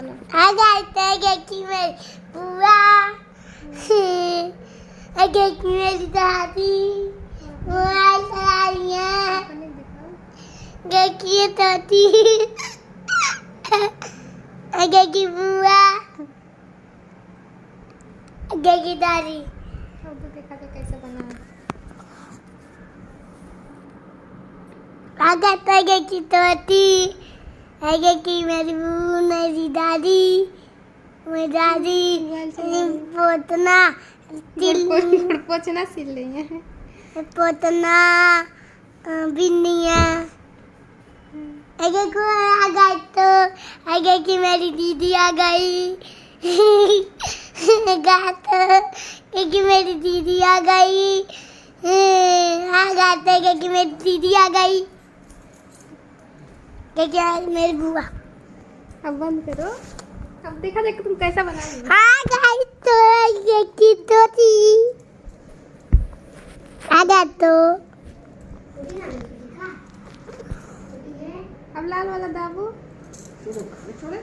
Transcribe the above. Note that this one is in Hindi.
बना। आगे की मेरी बुआ, आगे की मेरी दादी, मोबाइल चला रही है, आगे की ये दादी, आगे की बुआ, आगे की दादी। अब तो देखा तो कैसे बना है। आगे की तोती, आगे की मेरी बू, मेरी दादी, मेरी दादी, पोतना, पोछना सिल रही है। पोतना, बिन्निया। आगे को आ गई तो आगे की मेरी दीदी आ गई। आगे की मेरी दीदी आ गई। आगे की मेरी दीदी आ गई। मेरी बुआ। अब बंद करो। अब देखा जाए तुम कैसा बनाओगी। आ गई तो आगे की तोती। आ गया तो अब लाल वाला दाबो। छोड़े।